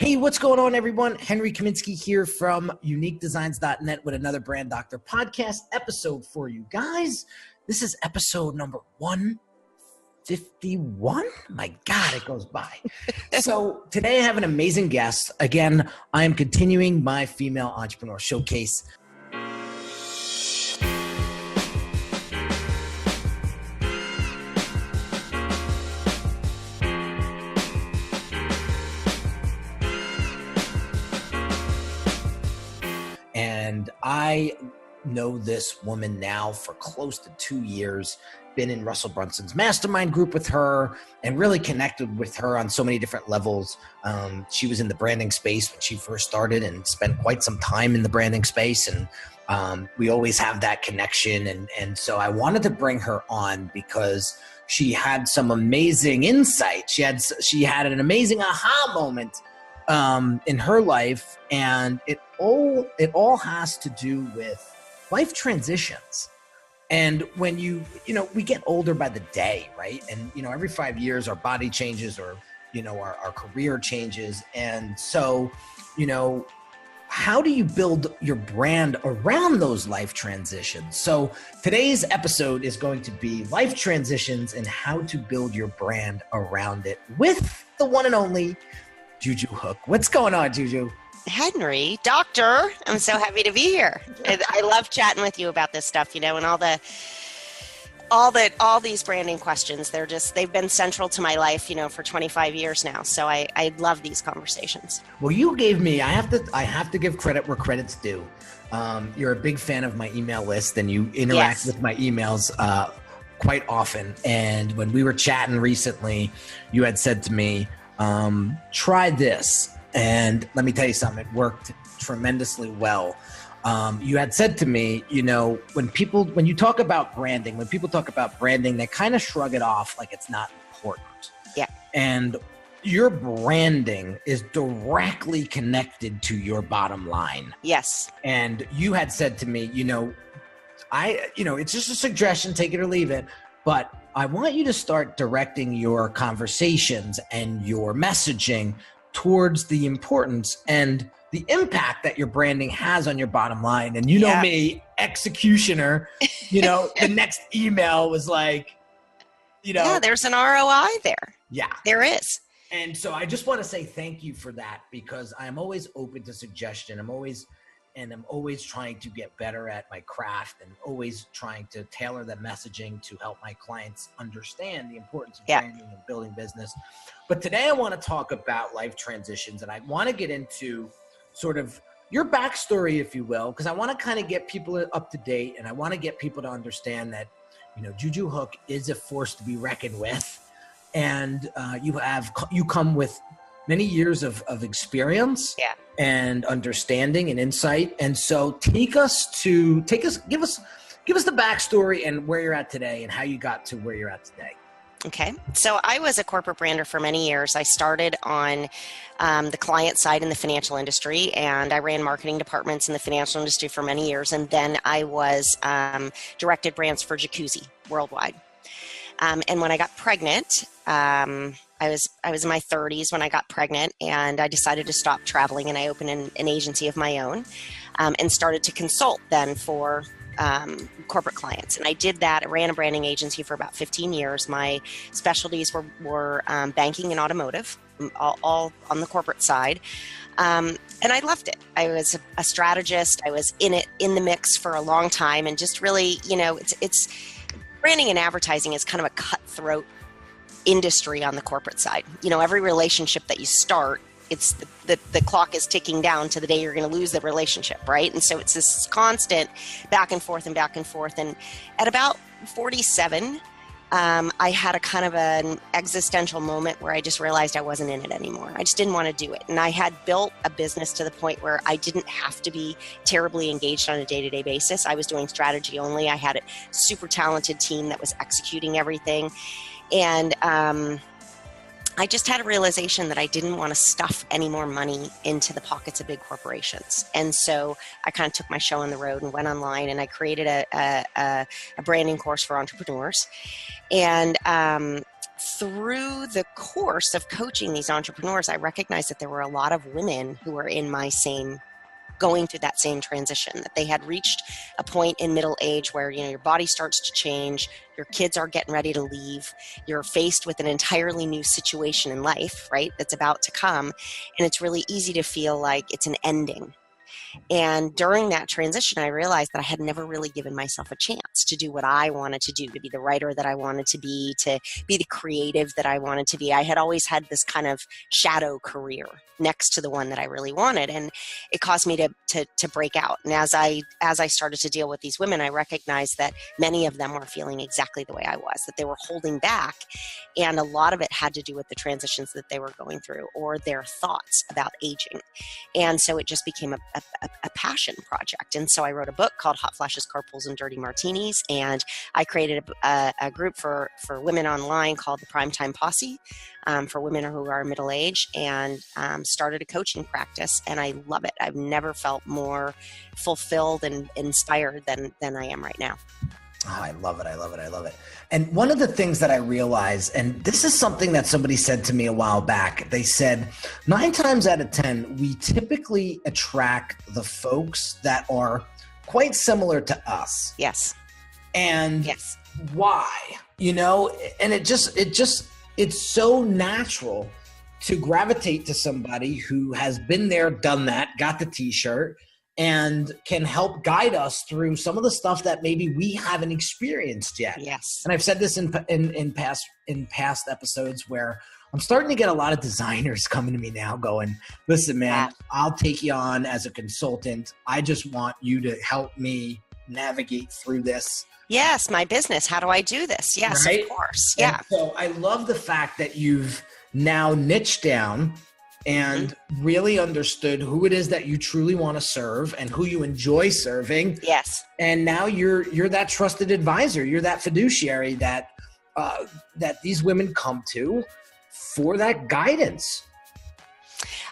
Hey, what's going on, everyone? Henry Kaminski here from UniqueDesigns.net with another Brand Doctor podcast episode for you guys. This is episode number 151. My God, it goes by. So today I have an amazing guest. Again, I am continuing my female entrepreneur showcase. And I know this woman now for close to 2 years, been in Russell Brunson's mastermind group with her and really connected with her on so many different levels. She was in the branding space when she first started and spent quite some time in the branding space. And we always have that connection. And so I wanted to bring her on because she had some amazing insight. She had an amazing aha moment in her life, and it all has to do with life transitions. And when we get older by the day, right? And every 5 years our body changes, or our career changes. And so how do you build your brand around those life transitions? So today's episode is going to be life transitions and how to build your brand around it with the one and only Juju Hook. What's going on, Juju? Henry, doctor, I'm so happy to be here. I love chatting with you about this stuff, and all these branding questions. They've been central to my life, for 25 years now. So I love these conversations. Well, you gave me, I have to give credit where credit's due. You're a big fan of my email list, and you interact with my emails quite often. And when we were chatting recently, you had said to me, try this. And let me tell you something, it worked tremendously well. You had said to me, when you talk about branding, they kind of shrug it off like it's not important. Yeah. And your branding is directly connected to your bottom line. Yes. And you had said to me, it's just a suggestion, take it or leave it, but I want you to start directing your conversations and your messaging towards the importance and the impact that your branding has on your bottom line. And me, executioner, the next email was like, yeah, there's an ROI there. Yeah, there is. And so I just want to say thank you for that, because I'm always open to suggestion. I'm always trying to get better at my craft, and always trying to tailor the messaging to help my clients understand the importance of branding and building business. But today I want to talk about life transitions, and I want to get into sort of your backstory, if you will, because I want to kind of get people up to date, and I want to get people to understand that, Juju Hook is a force to be reckoned with. And you come with many years of experience and understanding and insight. And so give us the backstory and where you're at today and how you got to where you're at today. Okay. So I was a corporate brander for many years. I started on the client side in the financial industry, and I ran marketing departments in the financial industry for many years. And then I was directed brands for Jacuzzi worldwide. And when I got pregnant, I was in my 30s when I got pregnant, and I decided to stop traveling, and I opened an agency of my own, and started to consult then for corporate clients. And I did that. I ran a branding agency for about 15 years. My specialties were banking and automotive, all on the corporate side. And I loved it. I was a strategist. I was in the mix for a long time, and just really, it's branding and advertising is kind of a cutthroat industry on the corporate side. Every relationship that you start, it's the clock is ticking down to the day you're going to lose the relationship, right? And so it's this constant back and forth. And at about 47, I had a kind of an existential moment where I just realized I wasn't in it anymore. I just didn't want to do it. And I had built a business to the point where I didn't have to be terribly engaged on a day-to-day basis. I was doing strategy only. I had a super talented team that was executing everything. And I just had a realization that I didn't want to stuff any more money into the pockets of big corporations. And so I kind of took my show on the road and went online, and I created a branding course for entrepreneurs. And through the course of coaching these entrepreneurs, I recognized that there were a lot of women who were in my same going through that same transition, that they had reached a point in middle age where, your body starts to change, your kids are getting ready to leave, you're faced with an entirely new situation in life, right, that's about to come, and it's really easy to feel like it's an ending. And during that transition, I realized that I had never really given myself a chance to do what I wanted to do, to be the writer that I wanted to be the creative that I wanted to be. I had always had this kind of shadow career next to the one that I really wanted. And it caused me to break out. And as I started to deal with these women, I recognized that many of them were feeling exactly the way I was, that they were holding back. And a lot of it had to do with the transitions that they were going through or their thoughts about aging. And so it just became a passion project. And so I wrote a book called Hot Flashes, Carpools, and Dirty Martinis. And I created a group for women online called the Primetime Posse, for women who are middle age, and started a coaching practice. And I love it. I've never felt more fulfilled and inspired than I am right now. Oh, I love it. I love it. I love it. And one of the things that I realize, and this is something that somebody said to me a while back, they said 9 times out of 10, we typically attract the folks that are quite similar to us. Yes. And yes. Why? And it's so natural to gravitate to somebody who has been there, done that, got the t-shirt, and can help guide us through some of the stuff that maybe we haven't experienced yet. Yes. And I've said this in past episodes where I'm starting to get a lot of designers coming to me now going, listen, man, I'll take you on as a consultant. I just want you to help me navigate through this. Yes, my business. How do I do this? Yes, right? Of course. Yeah. And so I love the fact that you've now niched down and really understood who it is that you truly want to serve and who you enjoy serving. Yes. And now you're that trusted advisor. You're that fiduciary that these women come to for that guidance.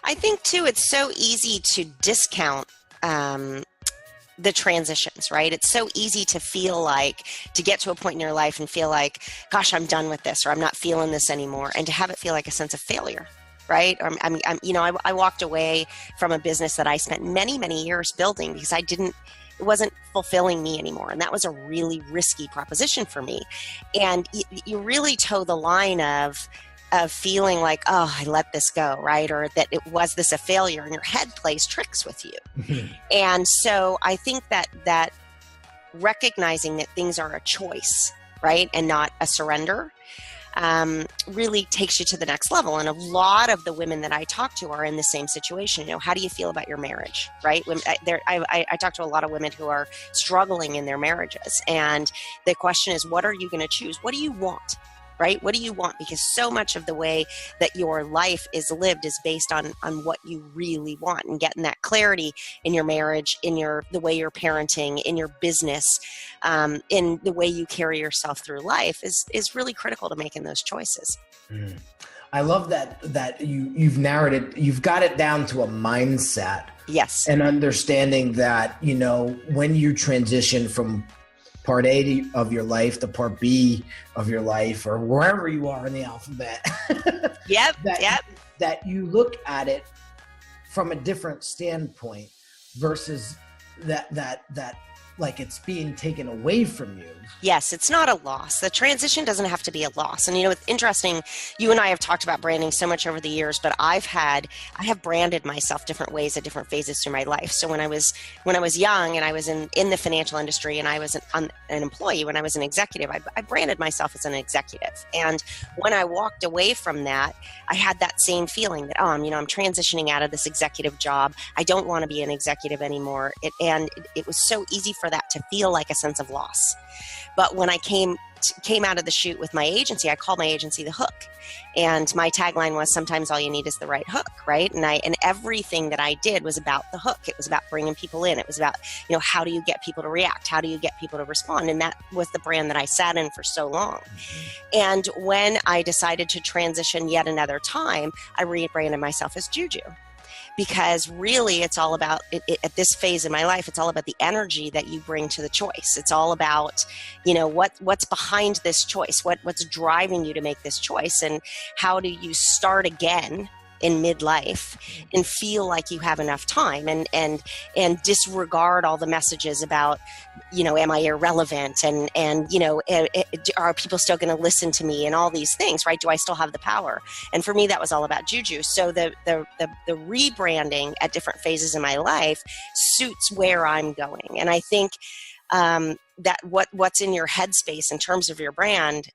I think too, it's so easy to discount the transitions, right? It's so easy to feel like, to get to a point in your life and feel like, gosh, I'm done with this, or I'm not feeling this anymore. And to have it feel like a sense of failure. Right? I walked away from a business that I spent many, many years building because it wasn't fulfilling me anymore. And that was a really risky proposition for me. And you really toe the line of feeling like, oh, I let this go, right? Or that it was this a failure, and your head plays tricks with you. Mm-hmm. And so I think that recognizing that things are a choice, right? And not a surrender, really takes you to the next level. And a lot of the women that I talk to are in the same situation. How do you feel about your marriage, right? I talk to a lot of women who are struggling in their marriages. And the question is, what are you going to choose? What do you want? Right? What do you want? Because so much of the way that your life is lived is based on what you really want, and getting that clarity in your marriage, in the way you're parenting, in your business, in the way you carry yourself through life is really critical to making those choices. I love that you've narrowed it. You've got it down to a mindset. Yes. And understanding that, when you transition from part A of your life to part B of your life, or wherever you are in the alphabet. Yep. That you look at it from a different standpoint versus that like it's being taken away from you. Yes, it's not a loss. The transition doesn't have to be a loss. And it's interesting, you and I have talked about branding so much over the years, but I have branded myself different ways at different phases through my life. So when I was young and I was in the financial industry and I was an employee, when I was an executive, I branded myself as an executive. And when I walked away from that, I had that same feeling that, I'm transitioning out of this executive job. I don't want to be an executive anymore. It was so easy for that to feel like a sense of loss. But when I came out of the chute with my agency, I called my agency The Hook. And my tagline was, sometimes all you need is the right hook, right? And everything that I did was about the hook. It was about bringing people in. It was about, how do you get people to react? How do you get people to respond? And that was the brand that I sat in for so long. And when I decided to transition yet another time, I rebranded myself as Juju. because really it's all about at this phase in my life, it's all about the energy that you bring to the choice. It's all about, what's behind this choice, what's driving you to make this choice, and how do you start again in midlife and feel like you have enough time, and disregard all the messages about, am I irrelevant, and are people still going to listen to me, and all these things, right? Do I still have the power? And for me, that was all about juju. So the rebranding at different phases in my life suits where I'm going. And I think that what's in your headspace in terms of your brand,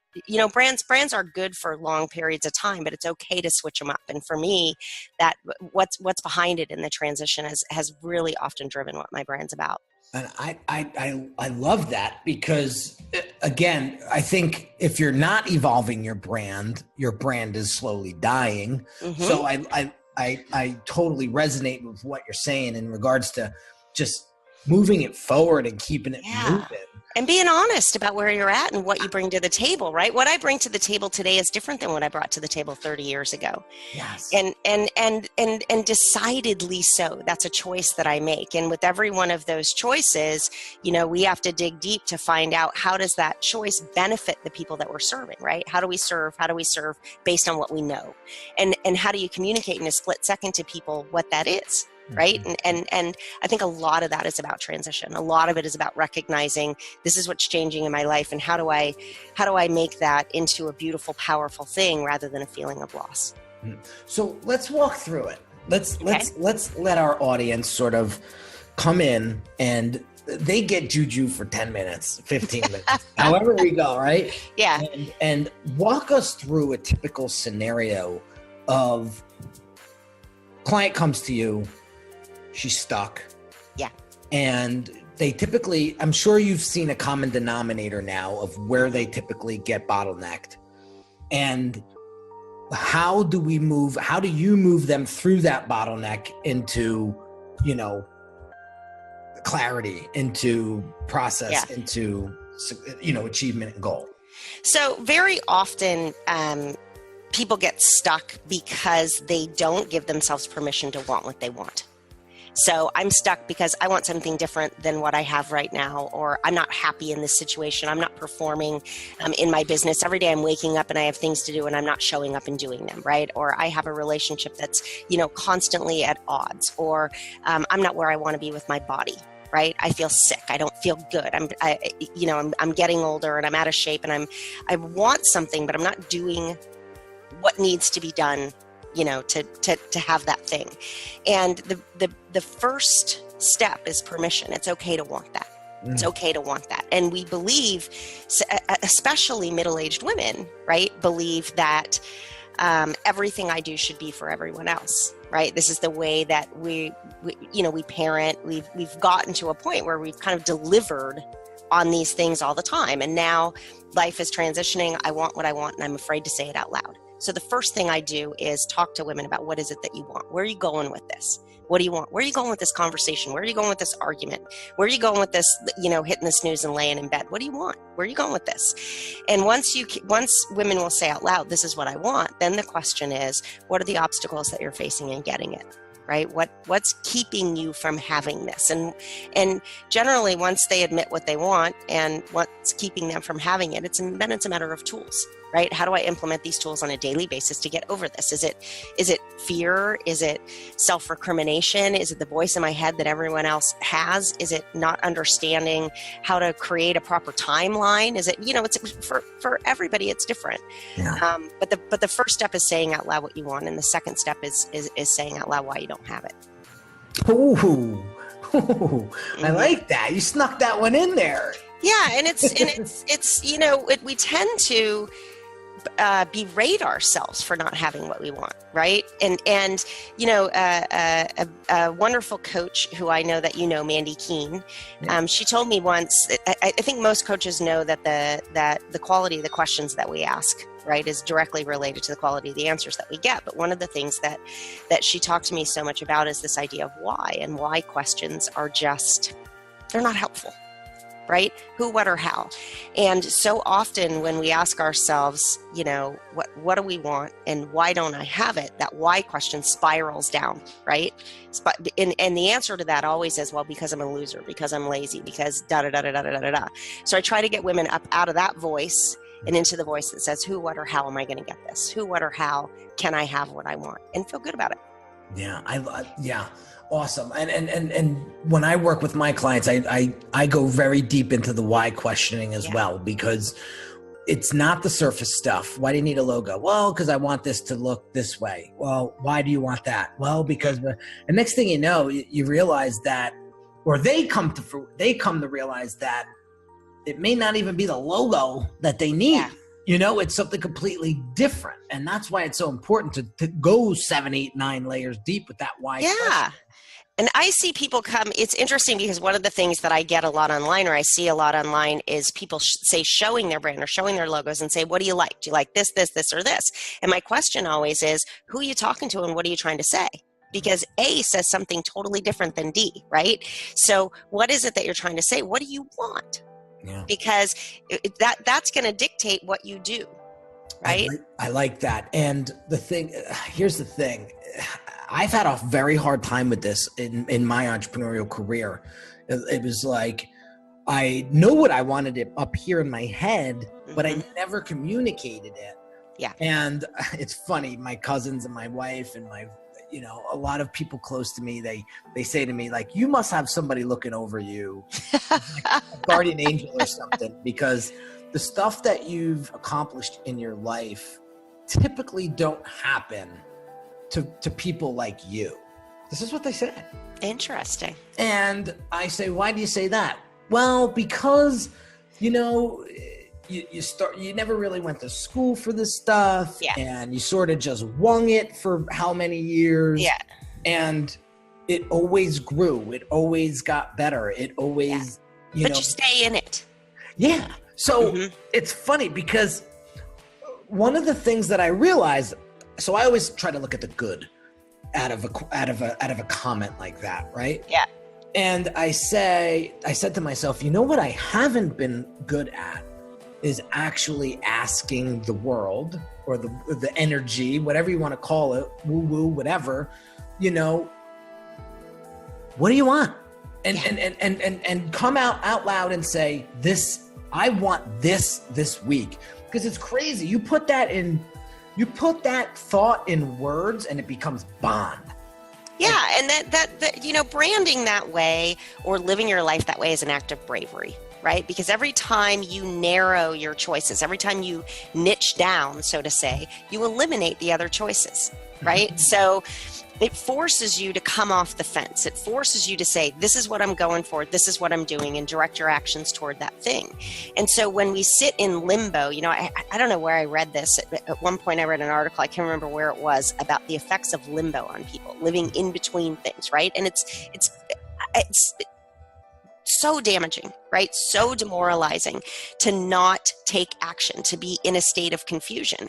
brands are good for long periods of time, but it's okay to switch them up. And for me, that what's behind it in the transition has really often driven what my brand's about. And I love that, because again, I think if you're not evolving your brand is slowly dying. Mm-hmm. So I totally resonate with what you're saying in regards to just moving it forward and keeping it moving. And being honest about where you're at and what you bring to the table, right? What I bring to the table today is different than what I brought to the table 30 years ago. Yes. And decidedly so. That's a choice that I make. And with every one of those choices, we have to dig deep to find out, how does that choice benefit the people that we're serving, right? How do we serve based on what we know? And how do you communicate in a split second to people what that is? Right. And I think a lot of that is about transition. A lot of it is about recognizing this is what's changing in my life, and how do I make that into a beautiful, powerful thing rather than a feeling of loss. So let's walk through it. Let's let our audience sort of come in, and they get juju for 10 minutes, 15 minutes, however we go, right? Yeah. And walk us through a typical scenario of client comes to you. She's stuck. Yeah. And they typically, I'm sure you've seen a common denominator now of where they typically get bottlenecked. And how do you move them through that bottleneck into, clarity, into process, into, achievement and goal? So very often, people get stuck because they don't give themselves permission to want what they want. So I'm stuck because I want something different than what I have right now, or I'm not happy in this situation. I'm not performing in my business. Every day I'm waking up and I have things to do and I'm not showing up and doing them, right? Or I have a relationship that's, constantly at odds, or I'm not where I want to be with my body, right? I feel sick. I don't feel good. I'm getting older and I'm out of shape, and I want something, but I'm not doing what needs to be done, to have that thing. And the first step is permission. It's okay to want that. It's okay to want that. And we believe, especially middle-aged women, right, believe that everything I do should be for everyone else, right? This is the way that we parent. We've gotten to a point where we've kind of delivered on these things all the time. And now life is transitioning. I want what I want, and I'm afraid to say it out loud. So the first thing I do is talk to women about, what is it that you want? Where are you going with this? What do you want? Where are you going with this conversation? Where are you going with this argument? Where are you going with this, hitting the snooze and laying in bed? What do you want? Where are you going with this? And once women will say out loud, this is what I want, then the question is, what are the obstacles that you're facing in getting it? Right? What's keeping you from having this? And generally, once they admit what they want and what's keeping them from having it, then it's a matter of tools, right? How do I implement these tools on a daily basis to get over this? Is it fear? Is it self-recrimination? Is it the voice in my head that everyone else has? Is it not understanding how to create a proper timeline? Is it, it's for everybody, it's different. Yeah. But the first step is saying out loud what you want, and the second step is saying out loud why you don't have it. Ooh. I like that. You snuck that one in there. Yeah, and we tend to berate ourselves for not having what we want, right? And a wonderful coach who I know that Mandy Keene, she told me once, I think most coaches know that the quality of the questions that we ask, right, is directly related to the quality of the answers that we get. But one of the things that she talked to me so much about is this idea of why, and why questions are they're not helpful. right? Who, what, or how. And so often when we ask ourselves, what do we want and why don't I have it? That why question spirals down, right? And the answer to that always is, well, because I'm a loser, because I'm lazy, because da-da-da-da-da-da-da-da. So I try to get women up out of that voice and into the voice that says, who, what, or how am I going to get this? Who, what, or how can I have what I want? And feel good about it. Yeah. Awesome. And when I work with my clients, I go very deep into the why questioning as well, because it's not the surface stuff. Why do you need a logo? Well, because I want this to look this way. Well, why do you want that? Well, because the next thing you know, you realize that, or they come to realize that it may not even be the logo that they need. Yeah. It's something completely different. And that's why it's so important to go 7, 8, 9 layers deep with that why. Yeah. Question. And I see people come, it's interesting because one of the things that I get a lot online, or I see a lot online, is people showing their brand or showing their logos and say, what do you like? Do you like this, this, this, or this? And my question always is, who are you talking to and what are you trying to say? Because A says something totally different than D, right? So what is it that you're trying to say? What do you want? Yeah. Because that's going to dictate what you do, right? I like that. And here's the thing. I've had a very hard time with this in my entrepreneurial career. It was like, I know what I wanted it up here in my head, but I never communicated it. Yeah. And it's funny, my cousins and my wife and a lot of people close to me, they say to me, like, you must have somebody looking over you, like a guardian angel or something, because the stuff that you've accomplished in your life typically don't happen to people like you. This is what they said. Interesting. And I say, why do you say that? Well, because, you never really went to school for this stuff. Yeah. And you sort of just wung it for how many years. Yeah. And it always grew. It always got better. It always, But you stay in it. Yeah. So it's funny because one of the things that I realized, so I always try to look at the good out of a comment like that, right? Yeah. And I said to myself, what I haven't been good at is actually asking the world or the energy, whatever you want to call it, woo-woo, whatever, what do you want? And come out loud and say, this, I want this week. Because it's crazy. You put that thought in words and it becomes bond. Yeah. And that branding that way or living your life that way is an act of bravery, right? Because every time you narrow your choices, every time you niche down, so to say, you eliminate the other choices, right? So it forces you to come off the fence. It forces you to say, this is what I'm going for, this is what I'm doing, and direct your actions toward that thing. And so when we sit in limbo, I don't know where I read this. At one point I read an article, I can't remember where it was, about the effects of limbo on people, living in between things, right? And it's so damaging, right? So demoralizing to not take action, to be in a state of confusion.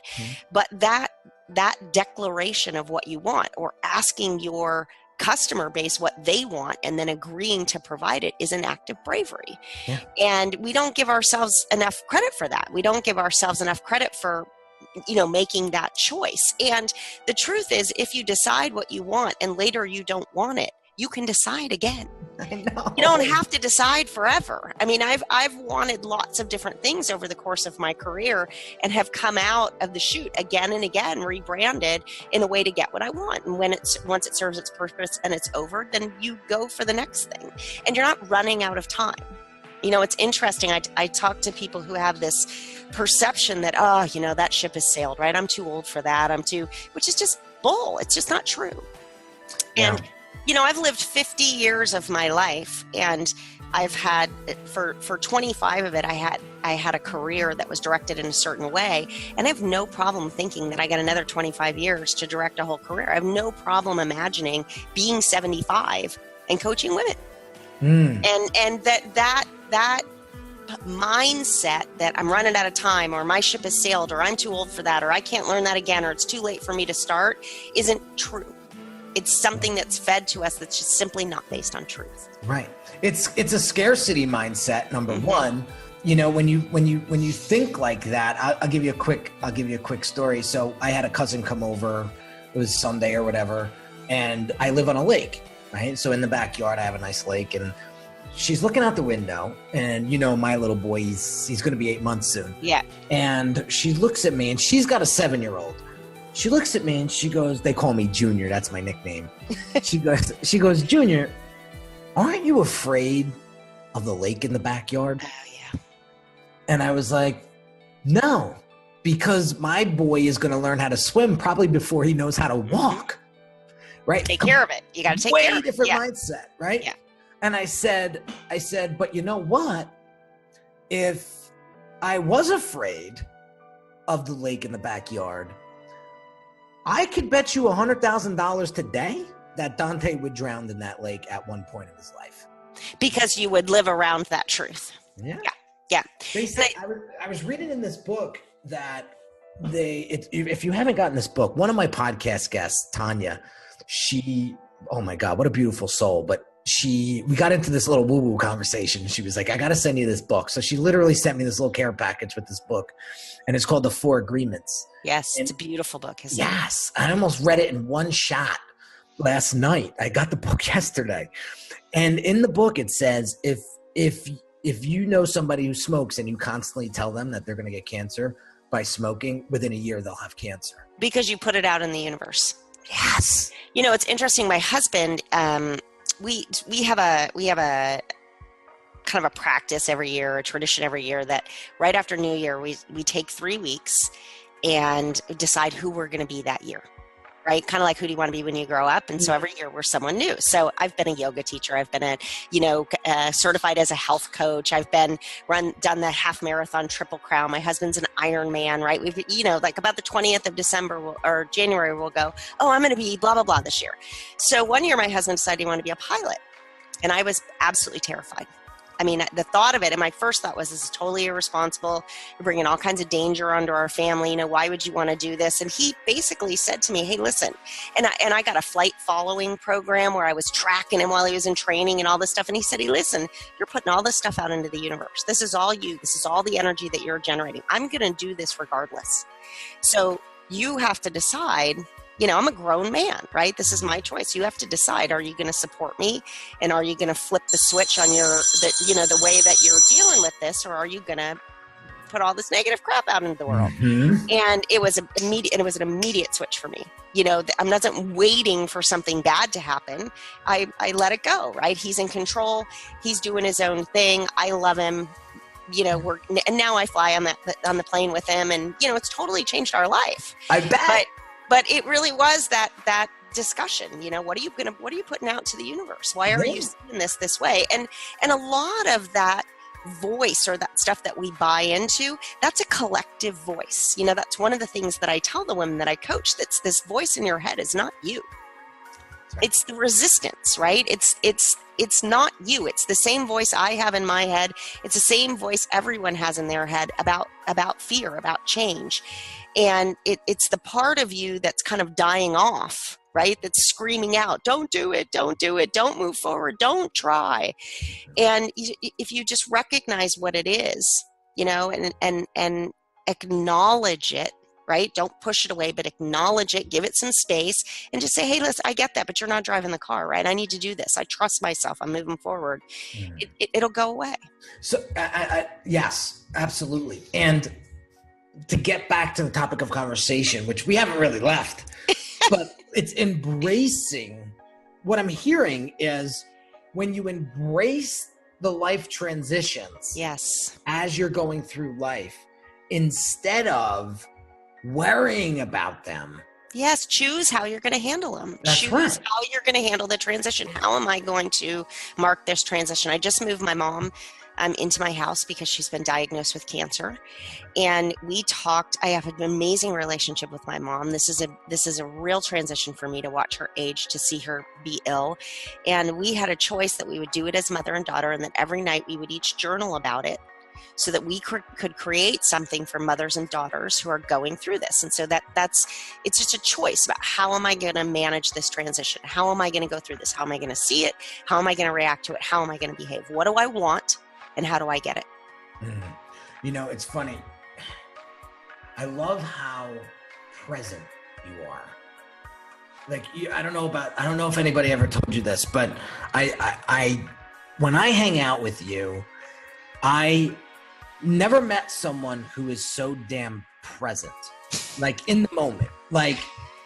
But that declaration of what you want, or asking your customer base what they want and then agreeing to provide it, is an act of bravery. Yeah. And we don't give ourselves enough credit for that. We don't give ourselves enough credit for making that choice. And the truth is, if you decide what you want and later you don't want it, you can decide again. I know. You don't have to decide forever. I mean, I've wanted lots of different things over the course of my career and have come out of the chute again and again, rebranded in a way to get what I want. And once it serves its purpose and it's over, then you go for the next thing. And you're not running out of time. It's interesting. I talk to people who have this perception that, that ship has sailed, right? I'm too old for that. Which is just bull. It's just not true. Yeah. And I've lived 50 years of my life, and I've had, for 25 of it, I had a career that was directed in a certain way, and I have no problem thinking that I got another 25 years to direct a whole career. I have no problem imagining being 75 and coaching women. And that mindset that I'm running out of time, or my ship has sailed, or I'm too old for that, or I can't learn that again, or it's too late for me to start, isn't true. it's something that's fed to us that's just simply not based on truth. Right. It's a scarcity mindset, number one. You know, when you think like that, I'll give you a quick story. So I had a cousin come over, it was Sunday or whatever, and I live on a lake, right? So in the backyard, I have a nice lake, and she's looking out the window, and you know, my little boy, he's going to be 8 months soon. Yeah. And she looks at me, and she's got a 7-year-old. She looks at me and she goes, they call me Junior. That's my nickname. She goes, Junior, aren't you afraid of the lake in the backyard? Oh, yeah. And I was like, no, because my boy is going to learn how to swim probably before he knows how to walk. Right? Take care of it. You got to take care of it. Way different mindset, right? Yeah. And I said, but you know what? If I was afraid of the lake in the backyard, I could bet you $100,000 today that Dante would drown in that lake at one point in his life. Because you would live around that truth. Yeah. Yeah. They say, I was reading in this book that if you haven't gotten this book, one of my podcast guests, Tanya, oh my God, what a beautiful soul. But we got into this little woo-woo conversation. She was like, I got to send you this book. So she literally sent me this little care package with this book, and it's called The 4 Agreements. Yes, it's a beautiful book, isn't it? Yes. I almost read it in one shot last night. I got the book yesterday. And in the book, it says, if you know somebody who smokes and you constantly tell them that they're going to get cancer by smoking, within a year, they'll have cancer. Because you put it out in the universe. Yes. You know, it's interesting. My husband, we have a kind of a practice every year, a tradition every year, that right after New Year, we take 3 weeks and decide who we're going to be that year, right? Kind of like, who do you want to be when you grow up? And so every year we're someone new. So I've been a yoga teacher. I've been certified as a health coach. I've done the half marathon, Triple Crown. My husband's an Ironman, right? We've, like about the 20th of December or January, we'll go, oh, I'm going to be blah, blah, blah this year. So one year my husband decided he wanted to be a pilot, and I was absolutely terrified. I mean, the thought of it, and my first thought was, this is totally irresponsible. You're bringing all kinds of danger onto our family. You know, why would you want to do this? And he basically said to me, hey, listen, and I got a flight following program where I was tracking him while he was in training and all this stuff. And he said, hey, listen, you're putting all this stuff out into the universe. This is all you. This is all the energy that you're generating. I'm going to do this regardless. So you have to decide. You know, I'm a grown man, right? This is my choice. You have to decide, are you going to support me? And are you going to flip the switch on the way that you're dealing with this? Or are you going to put all this negative crap out into the world? Mm-hmm. And it was an immediate switch for me. You know, I wasn't waiting for something bad to happen. I let it go, right? He's in control. He's doing his own thing. I love him. You know, and now I fly on the plane with him, and, you know, it's totally changed our life. I bet. But it really was that discussion. You know, what are you putting out to the universe? Why are you seeing this way? And a lot of that voice, or that stuff that we buy into, that's a collective voice. You know, that's one of the things that I tell the women that I coach. That's this voice in your head is not you. It's the resistance, right? It's not you. It's the same voice I have in my head. It's the same voice everyone has in their head about fear, about change. And it's the part of you that's kind of dying off, right? That's screaming out, don't do it, don't move forward, don't try. And if you just recognize what it is, you know, and acknowledge it, right? Don't push it away, but acknowledge it, give it some space, and just say, hey, listen, I get that, but you're not driving the car, right? I need to do this. I trust myself. I'm moving forward. Mm. It'll go away. So yes, absolutely. And to get back to the topic of conversation, which we haven't really left, but it's embracing. What I'm hearing is, when you embrace the life transitions, yes, as you're going through life, instead of worrying about them. Yes, choose how you're going to handle them. That's choose right. How you're going to handle the transition. How am I going to mark this transition? I just moved my mom into my house because she's been diagnosed with cancer. And we talked. I have an amazing relationship with my mom. This is a real transition for me to watch her age, to see her be ill. And we had a choice that we would do it as mother and daughter, and that every night we would each journal about it. so that we could create something for mothers and daughters who are going through this. And so it's just a choice about how am I going to manage this transition? How am I going to go through this? How am I going to see it? How am I going to react to it? How am I going to behave? What do I want? And how do I get it? You know, it's funny. I love how present you are. Like, I don't know if anybody ever told you this, but I when I hang out with you, I never met someone who is so damn present, like in the moment, like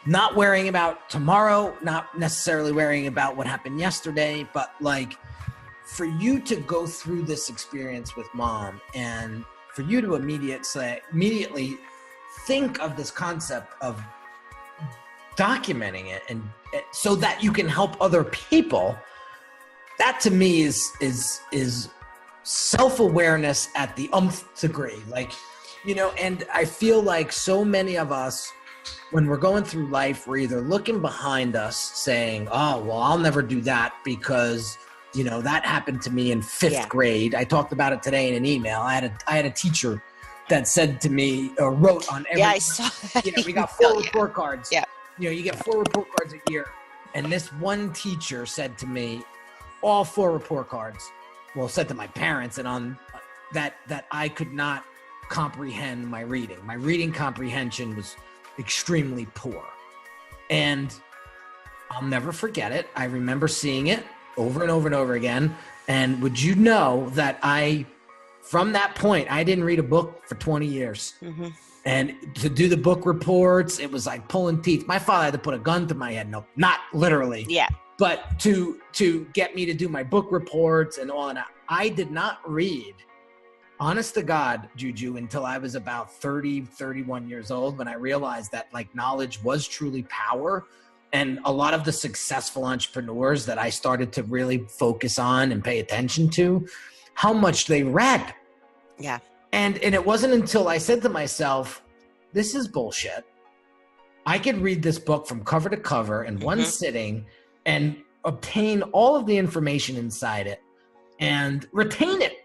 not worrying about tomorrow, not necessarily worrying about what happened yesterday, but like for you to go through this experience with mom and for you to immediately think of this concept of documenting it and so that you can help other people, that to me is self-awareness at the nth degree. Like, you know, and I feel like so many of us, when we're going through life, we're either looking behind us saying, oh, well, I'll never do that because, you know, that happened to me in fifth grade. I talked about it today in an email. I had a teacher that said to me, or wrote on every, I saw that. You know, we got 4 report cards. Yeah. You know, you get 4 report cards a year. And this one teacher said to me, all 4 report cards, well, said to my parents and on that I could not comprehend my reading. My reading comprehension was extremely poor. And I'll never forget it. I remember seeing it over and over and over again. And would you know that from that point, I didn't read a book for 20 years. Mm-hmm. And to do the book reports, it was like pulling teeth. My father had to put a gun to my head. No, not literally. Yeah. But to get me to do my book reports and all that, I did not read, honest to God, Juju, until I was about 30, 31 years old, when I realized that like knowledge was truly power. And a lot of the successful entrepreneurs that I started to really focus on and pay attention to, how much they read. Yeah. And it wasn't until I said to myself, this is bullshit. I could read this book from cover to cover in one sitting and obtain all of the information inside it and retain it.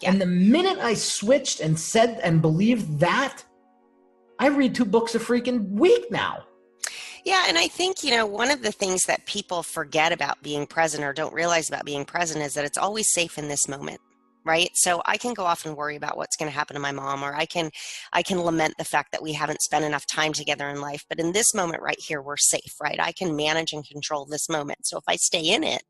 Yeah. And the minute I switched and said and believed that, I read 2 books a freaking week now. Yeah, and I think, you know, one of the things that people forget about being present or don't realize about being present is that it's always safe in this moment. Right. So I can go off and worry about what's going to happen to my mom, or I can lament the fact that we haven't spent enough time together in life. But in this moment right here, we're safe, right? I can manage and control this moment. So if I stay in it,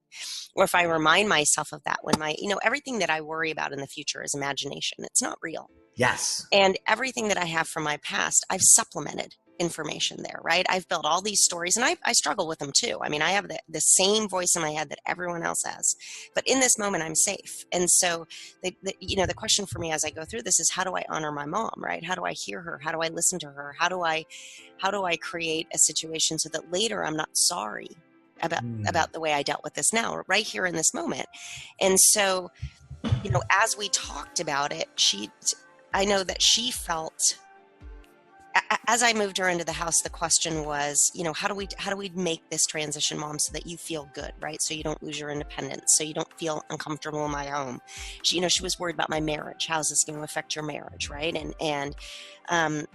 or if I remind myself of that, when everything that I worry about in the future is imagination. It's not real. Yes. And everything that I have from my past, I've supplemented information there, right? I've built all these stories, and I struggle with them too. I mean, I have the same voice in my head that everyone else has, but in this moment, I'm safe. And so, the question for me as I go through this is, how do I honor my mom, right? How do I hear her? How do I listen to her? How do I create a situation so that later I'm not sorry about the way I dealt with this now, right here in this moment? And so, you know, as we talked about it, I know that she felt, as I moved her into the house, the question was, you know, how do we make this transition, Mom, so that you feel good, right? So you don't lose your independence, so you don't feel uncomfortable in my home. She was worried about my marriage. How's this going to affect your marriage, right? And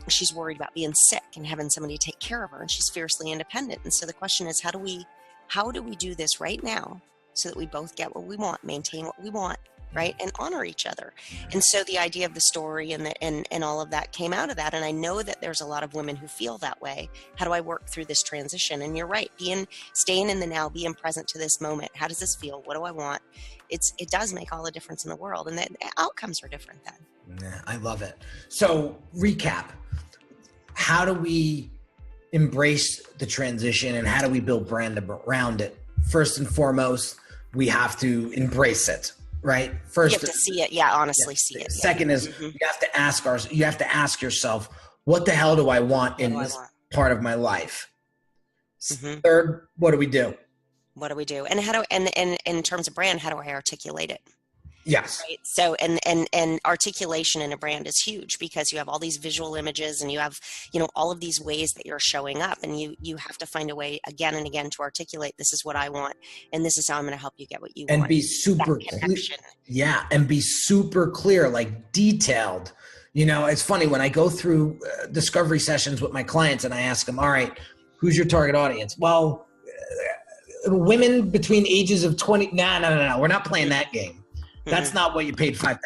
she's worried about being sick and having somebody take care of her, and she's fiercely independent. And so the question is, how do we do this right now so that we both get what we want, maintain what we want, right? And honor each other. And so the idea of the story and all of that came out of that. And I know that there's a lot of women who feel that way. How do I work through this transition? And you're right, staying in the now, being present to this moment. How does this feel? What do I want? It does make all the difference in the world. And the outcomes are different then. Yeah, I love it. So recap, how do we embrace the transition and how do we build brand around it? First and foremost, we have to embrace it. Right. First, you have to see it. Yeah. Honestly, see it. Second is you have to ask yourself, what the hell do I want in this part of my life? Third, what do we do? What do we do? And and in terms of brand, how do I articulate it? Yes. Right. So, and articulation in a brand is huge because you have all these visual images and you have, all of these ways that you're showing up, and you have to find a way again and again to articulate, this is what I want, and this is how I'm going to help you get what you want. And be super clear. Yeah. And be super clear, like detailed. It's funny when I go through discovery sessions with my clients and I ask them, all right, who's your target audience? Well, women between ages of 20. No. We're not playing that game. That's not what you paid $5,000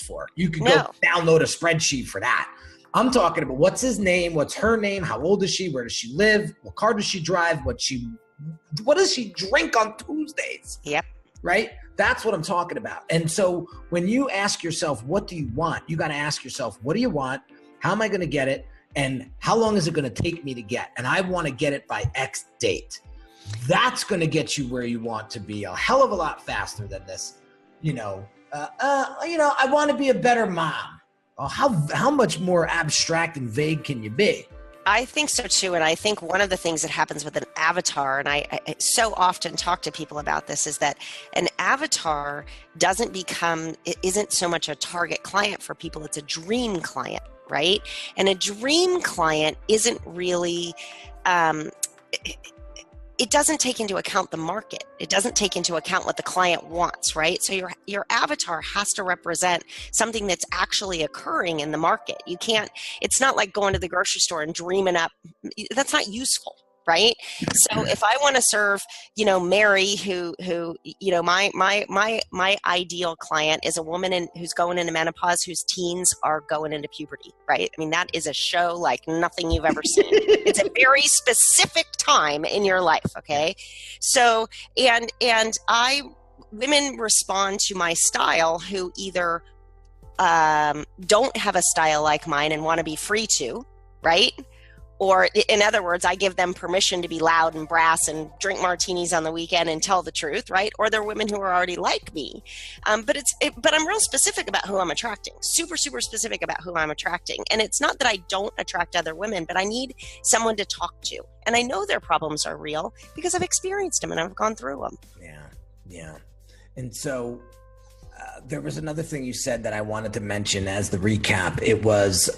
for. You could go download a spreadsheet for that. I'm talking about what's his name, what's her name, how old is she, where does she live, what car does she drive, what does she drink on Tuesdays? Yep. Right? That's what I'm talking about. And so when you ask yourself, what do you want? You got to ask yourself, what do you want? How am I going to get it? And how long is it going to take me to get? And I want to get it by X date. That's going to get you where you want to be a hell of a lot faster than this. I want to be a better mom. Oh, how much more abstract and vague can you be? I think so too. And I think one of the things that happens with an avatar, and I so often talk to people about this, is that an avatar isn't so much a target client for people, it's a dream client, right? And a dream client isn't really, it doesn't take into account the market. It doesn't take into account what the client wants, right? So your avatar has to represent something that's actually occurring in the market. It's not like going to the grocery store and dreaming up. That's not useful, right? So if I want to serve, Mary, who my ideal client is a woman who's going into menopause, whose teens are going into puberty, right? I mean, that is a show like nothing you've ever seen. It's a very specific time in your life. Okay. So, women respond to my style who either, don't have a style like mine and want to be free to, right? Or in other words, I give them permission to be loud and brass and drink martinis on the weekend and tell the truth, right? Or they're women who are already like me. But I'm real specific about who I'm attracting, super, super specific about who I'm attracting. And it's not that I don't attract other women, but I need someone to talk to. And I know their problems are real because I've experienced them and I've gone through them. Yeah. And so there was another thing you said that I wanted to mention as the recap. It was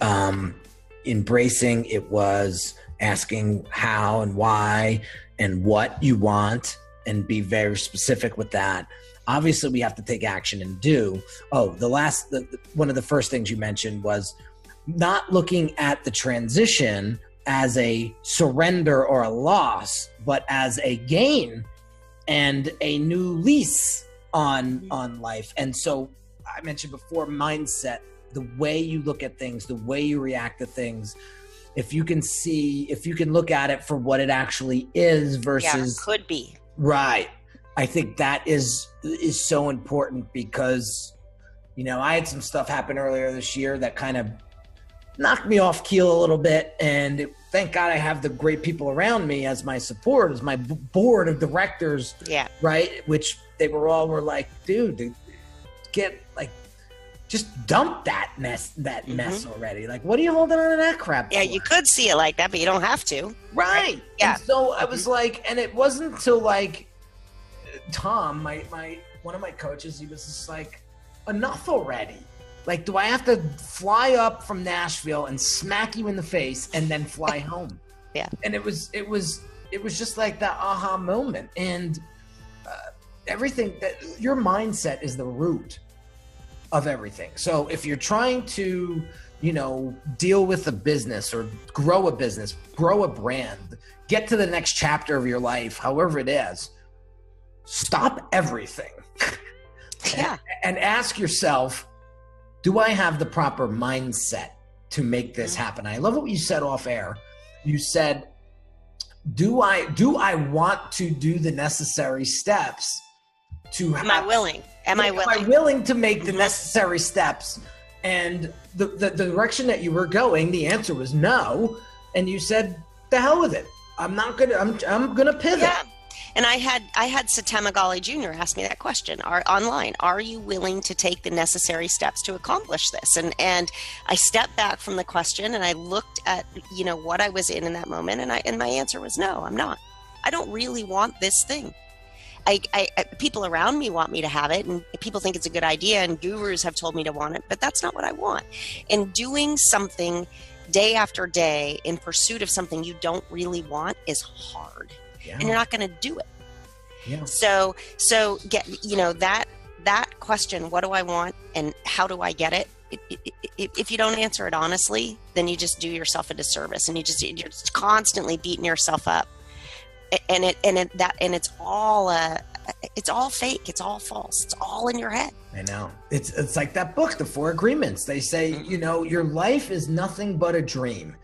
embracing, it was asking how and why and what you want, and be very specific with that. Obviously we have to take action and do. One of the first things you mentioned was not looking at the transition as a surrender or a loss, but as a gain and a new lease on life. And so I mentioned before, mindset, the way you look at things, the way you react to things. If you can look at it for what it actually is versus could be. Right. I think that is so important because, I had some stuff happen earlier this year that kind of knocked me off keel a little bit. And thank God I have the great people around me as my support, as my board of directors. Yeah. Right. Which were like, dude, just dump that mess already. Like, what are you holding on to that crap for? Yeah, you could see it like that, but you don't have to. Right. Yeah. And so I was like, and it wasn't until like Tom, one of my coaches, he was just like, enough already. Like, do I have to fly up from Nashville and smack you in the face and then fly home? Yeah. And it was just like that aha moment. And everything, that your mindset is the root of everything. So if you're trying to, deal with a business or grow a brand, get to the next chapter of your life, however it is, stop everything. Yeah. And ask yourself, do I have the proper mindset to make this happen? I love what you said off air. You said, do I want to do the necessary steps to Am I willing? Am I willing to make the necessary steps? And the direction that you were going, the answer was no. And you said, the hell with it. I'm gonna pivot. Yeah. And I had Satema Gali Jr. ask me that question online. Are you willing to take the necessary steps to accomplish this? And I stepped back from the question and I looked at, what I was in that moment. And my answer was no, I'm not. I don't really want this thing. people around me want me to have it, and people think it's a good idea, and gurus have told me to want it, but that's not what I want. And doing something day after day in pursuit of something you don't really want is hard, and you're not going to do it. Yeah. So get, that question, what do I want and how do I get it? If you don't answer it honestly, then you just do yourself a disservice, and you're just constantly beating yourself up. And it's all fake. It's all false. It's all in your head. I know. It's like that book, The Four Agreements. They say, your life is nothing but a dream,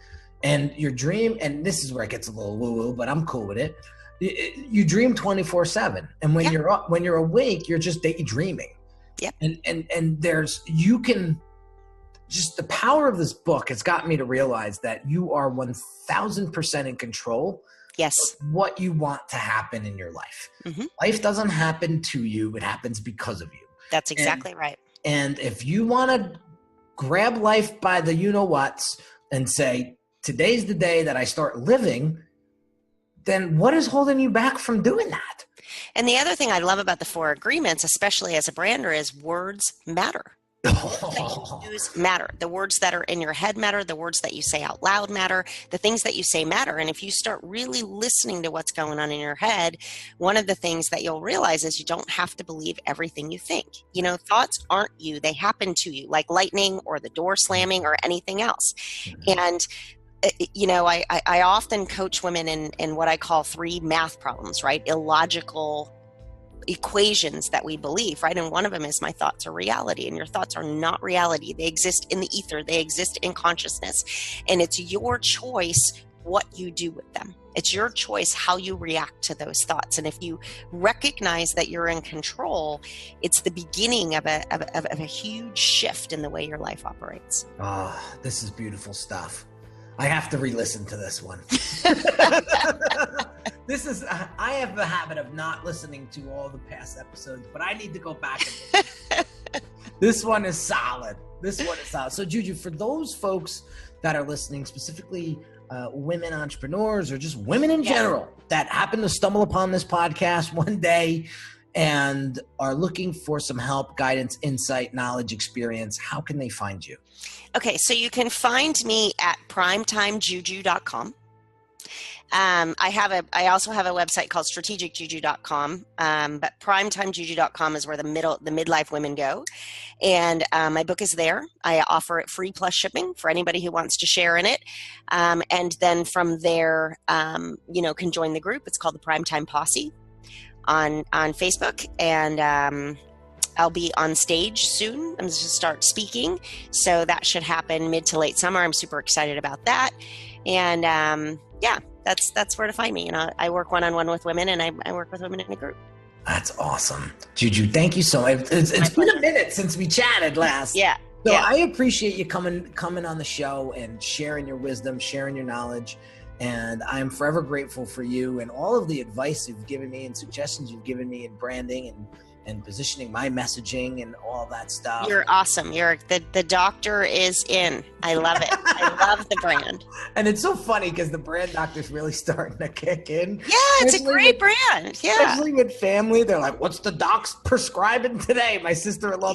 and your dream. And this is where it gets a little woo-woo, but I'm cool with it. You dream 24/7, and when you're awake, you're just daydreaming. Yep. And just the power of this book has got me to realize that you are 1000% in control. Yes. What you want to happen in your life. Mm-hmm. Life doesn't happen to you. It happens because of you. That's exactly right. And if you want to grab life by the you-know-whats and say, today's the day that I start living, then what is holding you back from doing that? And the other thing I love about the Four Agreements, especially as a brander, is words matter. That you use matter. The words that are in your head matter. The words that you say out loud matter. The things that you say matter. And if you start really listening to what's going on in your head, one of the things that you'll realize is you don't have to believe everything you think. Thoughts aren't you. They happen to you, like lightning or the door slamming or anything else. And I often coach women in what I call 3 math problems, right? Illogical equations that we believe, right? And one of them is my thoughts are reality, and your thoughts are not reality. They exist in the ether. They exist in consciousness, and it's your choice what you do with them. It's your choice how you react to those thoughts. And if you recognize that you're in control, it's the beginning of a huge shift in the way your life operates. This is beautiful stuff. I have to re-listen to this one. I have the habit of not listening to all the past episodes, but I need to go back and listen. This one is solid. So Juju, for those folks that are listening, specifically women entrepreneurs or just women in general that happen to stumble upon this podcast one day and are looking for some help, guidance, insight, knowledge, experience, how can they find you? Okay, so you can find me at primetimejuju.com. I also have a website called strategicjuju.com, but primetimejuju.com is where the midlife women go. And my book is there. I offer it free plus shipping for anybody who wants to share in it. And then from there, can join the group. It's called the Primetime Posse on Facebook. And I'll be on stage soon. I'm going to start speaking. So that should happen mid to late summer. I'm super excited about that. And that's where to find me. I work one-on-one with women, and I work with women in a group. That's awesome. Juju, thank you so much. It's been a minute since we chatted last. Yeah. So I appreciate you coming on the show and sharing your wisdom, sharing your knowledge. And I'm forever grateful for you and all of the advice you've given me and suggestions you've given me in branding and positioning my messaging and all that stuff. You're awesome. The doctor is in. I love it. I love the brand. And it's so funny because the brand doctor's really starting to kick in. Yeah, it's a great brand. Yeah. Especially with family. They're like, what's the doc's prescribing today? My sister-in-law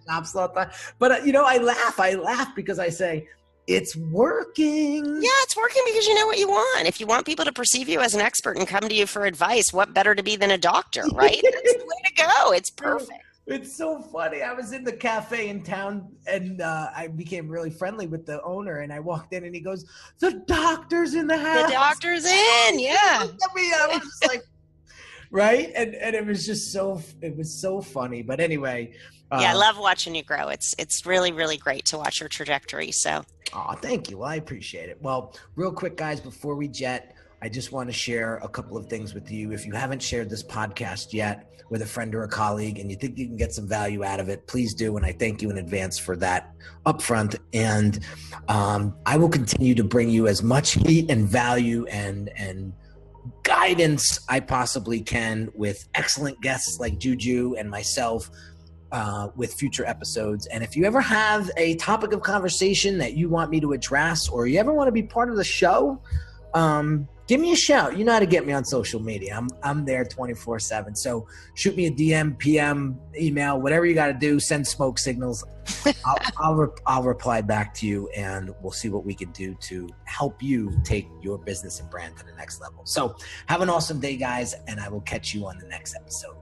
jobs all the time. But, I laugh because I say, it's working. Yeah, it's working because you know what you want. If you want people to perceive you as an expert and come to you for advice, what better to be than a doctor, right? That's the way to go. It's perfect. It's so funny. I was in the cafe in town and I became really friendly with the owner, and I walked in and he goes, the doctor's in the house. The doctor's in, yeah. He looked at me, I was just like, right? And it was just so funny. But anyway. I love watching you grow. It's really, really great to watch your trajectory. So. Oh, thank you. Well, I appreciate it. Well, real quick, guys, before we jet, I just want to share a couple of things with you. If you haven't shared this podcast yet with a friend or a colleague and you think you can get some value out of it, please do. And I thank you in advance for that upfront. And I will continue to bring you as much heat and value and guidance I possibly can with excellent guests like Juju and myself with future episodes. And if you ever have a topic of conversation that you want me to address, or you ever want to be part of the show, give me a shout. You know how to get me on social media. I'm there 24/7. So shoot me a DM, PM, email, whatever you got to do. Send smoke signals. I'll reply back to you, and we'll see what we can do to help you take your business and brand to the next level. So have an awesome day, guys, and I will catch you on the next episode.